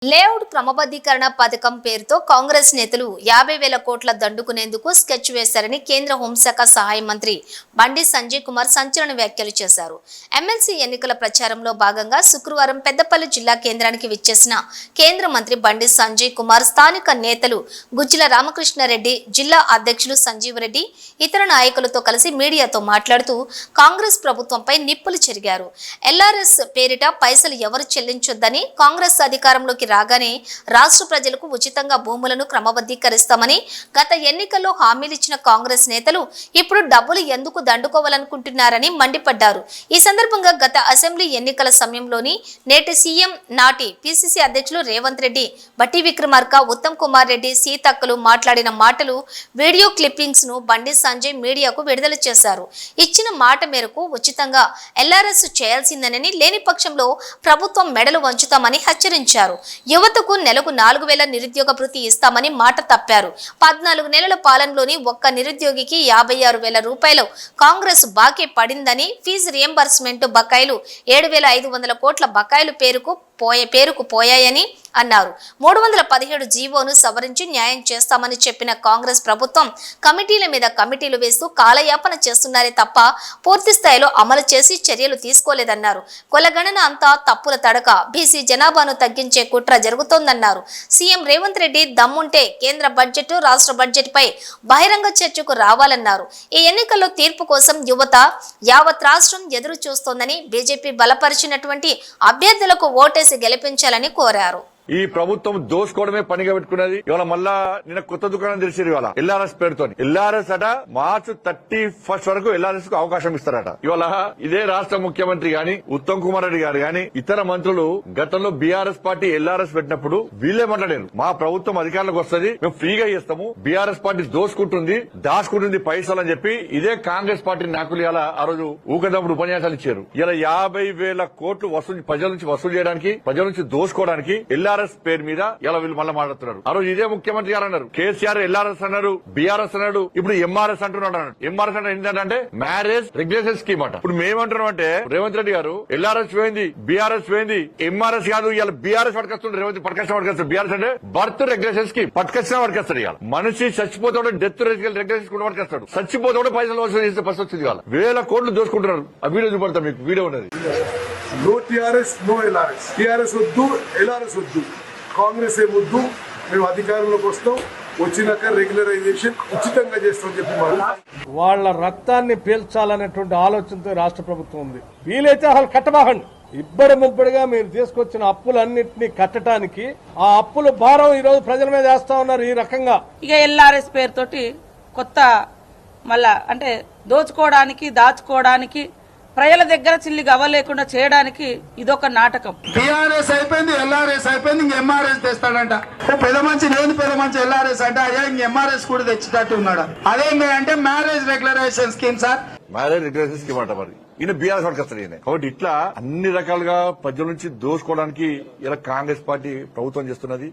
Layout క్రమబద్ధీకరణ పథకం పేరుతో కాంగ్రెస్ నేతలు 50,000 కోట్ల దండుకునేందుకు స్కెచ్ వేశారని కేంద్ర హోంశాఖ సహాయ మంత్రి బండి సంజయ్ కుమార్ సంచలన వ్యాఖ్యలు చేశారు. ఎమ్మెల్సీ ఎన్నికల ప్రచారంలో భాగంగా శుక్రవారం పెద్దపల్లి జిల్లా కేంద్రానికి విచ్చేసిన కేంద్ర మంత్రి బండి సంజయ్ కుమార్ స్థానిక నేతలు గుజ్జిల రామకృష్ణారెడ్డి, జిల్లా అధ్యక్షులు సంజీవ్ రెడ్డి, ఇతర నాయకులతో కలిసి మీడియాతో మాట్లాడుతూ కాంగ్రెస్ ప్రభుత్వంపై నిప్పులు చెరిగారు. ఎల్ఆర్ఎస్ పేరిట పైసలు ఎవరు చెల్లించొద్దని, కాంగ్రెస్ అధికారంలోకి రాగానే రాష్ట్ర ప్రజలకు ఉచితంగా భూములను క్రమబద్ధీకరిస్తామని గత ఎన్నికల్లో హామీలిచ్చిన కాంగ్రెస్ నేతలు ఇప్పుడు డబ్బులు ఎందుకు దండుకోవాలనుకుంటున్నారని మండిపడ్డారు. ఈ సందర్భంగా గత అసెంబ్లీ ఎన్నికల సమయంలోని నేటి సీఎం, నాటి పిసిసి అధ్యక్షులు రేవంత్ రెడ్డి, బట్టి విక్రమార్క, ఉత్తమ్ కుమార్ రెడ్డి, సీతక్కలు మాట్లాడిన మాటలు, వీడియో క్లిప్పింగ్స్ ను బండి సంజయ్ మీడియాకు విడుదల చేశారు. ఇచ్చిన మాట మేరకు ఉచితంగా ఎల్ఆర్ఎస్ చేయాల్సిందేనని, లేని పక్షంలో ప్రభుత్వం మెడలు వంచుతామని హెచ్చరించారు. యువతకు నెలకు 4,000 నిరుద్యోగ భృతి ఇస్తామని మాట తప్పారు. 14 నెలల పాలనలోని ఒక్క నిరుద్యోగికి 56,000 రూపాయలు కాంగ్రెస్ బాకీ పడిందని, ఫీజు రియంబర్స్మెంట్ బకాయిలు 7,500 కోట్ల బకాయిలు పేరుకు పోయాయని అన్నారు. 317 జీవోను సవరించి న్యాయం చేస్తామని చెప్పిన కాంగ్రెస్ ప్రభుత్వం కమిటీల మీద కమిటీలు వేస్తూ కాలయాపన చేస్తున్నారే తప్ప పూర్తి స్థాయిలో అమలు చేసి చర్యలు తీసుకోలేదన్నారు. కులగణన అంతా తప్పుల తడక, బీసీ జనాభాను తగ్గించే కుట్ర జరుగుతోందన్నారు. సీఎం రేవంత్ రెడ్డి దమ్ముంటే కేంద్ర బడ్జెట్, రాష్ట్ర బడ్జెట్ పై బహిరంగ చర్చకు రావాలన్నారు. ఈ ఎన్నికల్లో తీర్పు కోసం యువత యావత్ రాష్ట్రం ఎదురు చూస్తోందని, బీజేపీ బలపరిచినటువంటి అభ్యర్థులకు ఓటేసి గెలిపించాలని కోరారు. ఈ ప్రభుత్వం దోసుకోవడమే పనిగా పెట్టుకున్నది. ఇవాళ మళ్ళా నిన్న కొత్త దుకాణం తెలిసింది. ఇవాళ ఎల్ఆర్ఎస్ పేరుతో ఎల్ఆర్ఎస్ అట మార్చి 31 వరకు ఎల్ఆర్ఎస్ కు అవకాశం ఇస్తారట. ఇవాళ ఇదే రాష్ట్ర ముఖ్యమంత్రి గాని, ఉత్తమ్ కుమార్ రెడ్డి గారు గాని, ఇతర మంత్రులు గతంలో బీఆర్ఎస్ పార్టీ ఎల్ఆర్ఎస్ పెట్టినప్పుడు వీళ్ళే మాట్లాడారు, మా ప్రభుత్వం అధికారంలోకి వస్తుంది, మేము ఫ్రీగా చేస్తాము, బీఆర్ఎస్ పార్టీ దోసుకుంటుంది, దాచుకుంటుంది పైసలు అని చెప్పి ఇదే కాంగ్రెస్ పార్టీ నాయకులు ఇలా ఆ రోజు ఊకదప్పుడు ఉపన్యాసాలు ఇచ్చారు. ఇలా 50,000 కోట్లు ప్రజల నుంచి వసూలు చేయడానికి, ప్రజల నుంచి దోసుకోవడానికి ఎల్ఆర్ఎస్ పేరు మీద ఇలా వీళ్ళు మళ్ళీ మాట్లాడుతున్నారు. ఆ రోజు ఇదే ముఖ్యమంత్రి గారు అన్నారు, కేసీఆర్ ఎల్ఆర్ఎస్ అన్నారు, బీఆర్ఎస్ అన్నాడు, ఇప్పుడు ఎంఆర్ఎస్ అంటున్నాడు. ఎంఆర్ఎస్ అంటే ఏంటంటే మ్యారేజ్ రెగ్యులేషన్ స్కీమ్ అట. ఇప్పుడు మేమంటున్నాం అంటే రేవంత్ రెడ్డి గారు ఎల్ఆర్ఎస్ పోయింది, బీఆర్ఎస్ పోయింది, ఎంఆర్ఎస్ కాదు, ఇలా బీఆర్ఎస్ పట్టుకొస్తుండే. రేవంత్ పట్టుకొస్తాడు. బీఆర్ఎస్ అంటే బర్త్ రెగ్యులేషన్ స్కీమ్ పట్టుకొచ్చినా పట్టుకొస్తాడు. ఇవాళ మనిషి చచ్చిపోతాడు, డెత్ రెగ్యులేషన్ కూడా పట్టుకొస్తాడు. చచ్చిపోతాడు, పైసలు వసూలు చేస్తే ఫస్ట్ వచ్చింది. కాదు 1,000 కోట్లు దోసుకుంటున్నారు. ఆ వీడియో చూపడతాం, మీకు వీడియో ఉన్నది. No TRS, no LRS. TRS వద్దు, ఎల్ఆర్ఎస్ వద్దు, కాంగ్రెస్ ఏ వద్దు, మేము అధికారంలోకి వస్తాం, వచ్చినాక రెగ్యులరైజేషన్ ఉచితంగా చేస్తామని చెప్పి వాళ్ళ రక్తాన్ని పీల్చాలనేటువంటి ఆలోచనతో రాష్ట్ర ప్రభుత్వం ఉంది. వీలైతే అసలు కట్టబాగండి. ఇబ్బడి ముబ్బడిగా మీరు తీసుకొచ్చిన అప్పులన్నింటినీ కట్టడానికి ఆ అప్పుల భారం ఈ రోజు ప్రజల మీద వేస్తా ఉన్నారు. ఈ రకంగా ఇక ఎల్ఆర్ఎస్ పేరుతోటి కొత్త మళ్ళా అంటే దోచుకోవడానికి, దాచుకోవడానికి, ప్రజల దగ్గర చిల్లి గవ్వలేకుండా చేయడానికి ఇదొక నాటకం. టీఆర్ఎస్ అయిపోయింది, ఎల్ఆర్ఎస్ అయిపోయింది, ఇంక ఎంఆర్ఎస్ తెస్తాడంట. పెద్ద మంచి లేదు, పెద్ద మంచి ఎల్ఆర్ఎస్ అంటే అయ్యా ఇంక ఎంఆర్ఎస్ కూడా తెచ్చేటట్టు ఉన్నాడు. అదేంటంటే marriage regularisation scheme sir, marriage regulation scheme అంట. మరి ఈయన బీఆర్ఎస్ పట్టుకొస్తాడు ఈయన. కాబట్టి ఇట్లా అన్ని రకాలుగా ప్రజల నుంచి దోసుకోవడానికి ఇలా కాంగ్రెస్ పార్టీ ప్రభుత్వం చేస్తున్నది.